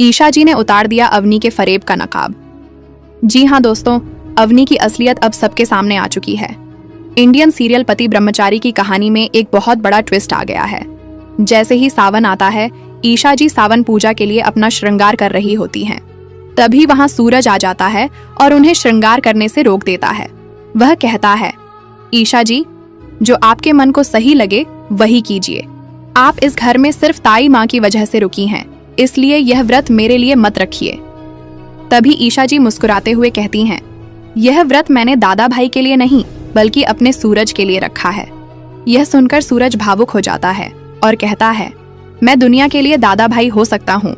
ईशा जी ने उतार दिया अवनी के फरेब का नकाब। जी हाँ दोस्तों, अवनी की असलियत अब सबके सामने आ चुकी है। इंडियन सीरियल पति ब्रह्मचारी की कहानी में एक बहुत बड़ा ट्विस्ट आ गया है। जैसे ही सावन आता है, ईशा जी सावन पूजा के लिए अपना श्रृंगार कर रही होती हैं। तभी वहां सूरज आ जाता है और उन्हें श्रृंगार करने से रोक देता है। वह कहता है, ईशा जी, जो आपके मन को सही लगे वही कीजिए। आप इस घर में सिर्फ ताई माँ की वजह से रुकी हैं, इसलिए यह व्रत मेरे लिए मत रखिए। तभी ईशा जी मुस्कुराते हुए कहती हैं, यह व्रत मैंने दादा भाई के लिए नहीं बल्कि अपने सूरज के लिए रखा है। यह सुनकर सूरज भावुक हो जाता है और कहता है, मैं दुनिया के लिए दादा भाई हो सकता हूँ,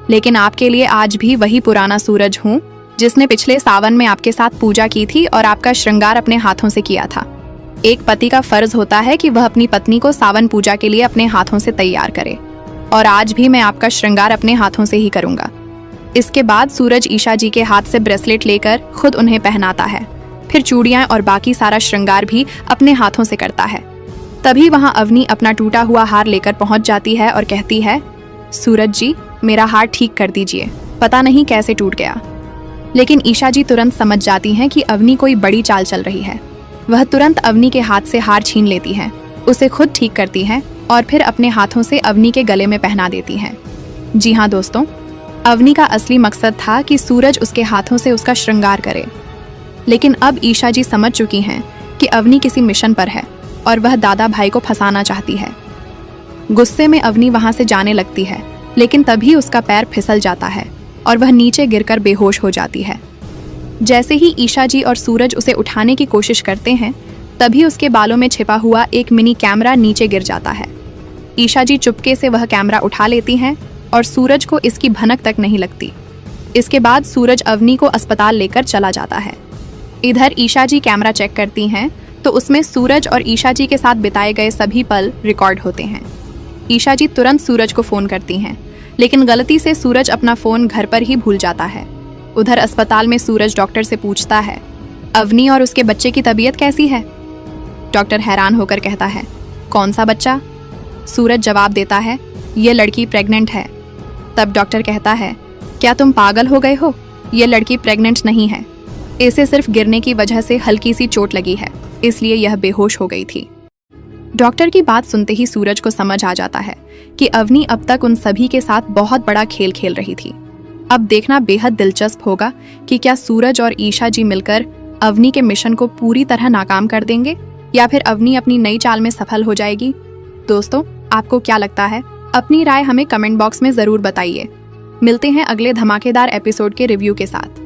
लेकिन आपके लिए आज भी वही पुराना सूरज हूँ जिसने पिछले सावन में आपके साथ पूजा की थी और आपका श्रृंगार अपने हाथों से किया था। एक पति का फर्ज होता है कि वह अपनी पत्नी को सावन पूजा के लिए अपने हाथों से तैयार करे, और आज भी मैं आपका श्रृंगार अपने हाथों से ही करूंगा। इसके बाद सूरज ईशा जी के हाथ से ब्रेसलेट लेकर खुद उन्हें पहनाता है, फिर चूड़ियां और बाकी सारा श्रृंगार भी अपने हाथों से करता है। तभी वहां अवनी अपना टूटा हुआ हार लेकर पहुंच जाती है और कहती है, सूरज जी, मेरा हार ठीक कर दीजिए, पता नहीं कैसे टूट गया। लेकिन ईशा जी तुरंत समझ जाती हैं कि अवनी कोई बड़ी चाल चल रही है। वह तुरंत अवनी के हाथ से हार छीन लेती हैं, उसे खुद ठीक करती हैं और फिर अपने हाथों से अवनी के गले में पहना देती हैं। जी हाँ दोस्तों, अवनी का असली मकसद था कि सूरज उसके हाथों से उसका श्रृंगार करे। लेकिन अब ईशा जी समझ चुकी हैं कि अवनी किसी मिशन पर है और वह दादा भाई को फंसाना चाहती है। गुस्से में अवनी वहां से जाने लगती है, लेकिन तभी उसका पैर फिसल जाता है और वह नीचे गिरकर बेहोश हो जाती है। जैसे ही ईशा जी और सूरज उसे उठाने की कोशिश करते हैं, तभी उसके बालों में छिपा हुआ एक मिनी कैमरा नीचे गिर जाता है। ईशा जी चुपके से वह कैमरा उठा लेती हैं और सूरज को इसकी भनक तक नहीं लगती। इसके बाद सूरज अवनी को अस्पताल लेकर चला जाता है। इधर ईशा जी कैमरा चेक करती हैं तो उसमें सूरज और ईशा जी के साथ बिताए गए सभी पल रिकॉर्ड होते हैं। ईशा जी तुरंत सूरज को फोन करती हैं, लेकिन गलती से सूरज अपना फोन घर पर ही भूल जाता है। उधर अस्पताल में सूरज डॉक्टर से पूछता है, अवनी और उसके बच्चे की तबीयत कैसी है? डॉक्टर हैरान होकर कहता है, कौन सा बच्चा? सूरज जवाब देता है, ये लड़की प्रेग्नेंट है। तब डॉक्टर कहता है, क्या तुम पागल हो गए हो? ये लड़की प्रेग्नेंट नहीं है, इसे सिर्फ गिरने की वजह से हल्की सी चोट लगी है, इसलिए यह बेहोश हो गई थी। डॉक्टर की बात सुनते ही सूरज को समझ आ जाता है कि अवनी अब तक उन सभी के साथ बहुत बड़ा खेल खेल रही थी। अब देखना बेहद दिलचस्प होगा कि क्या सूरज और ईशा जी मिलकर अवनी के मिशन को पूरी तरह नाकाम कर देंगे या फिर अवनी अपनी नई चाल में सफल हो जाएगी। दोस्तों, आपको क्या लगता है? अपनी राय हमें कमेंट बॉक्स में जरूर बताइए। मिलते हैं अगले धमाकेदार एपिसोड के रिव्यू के साथ।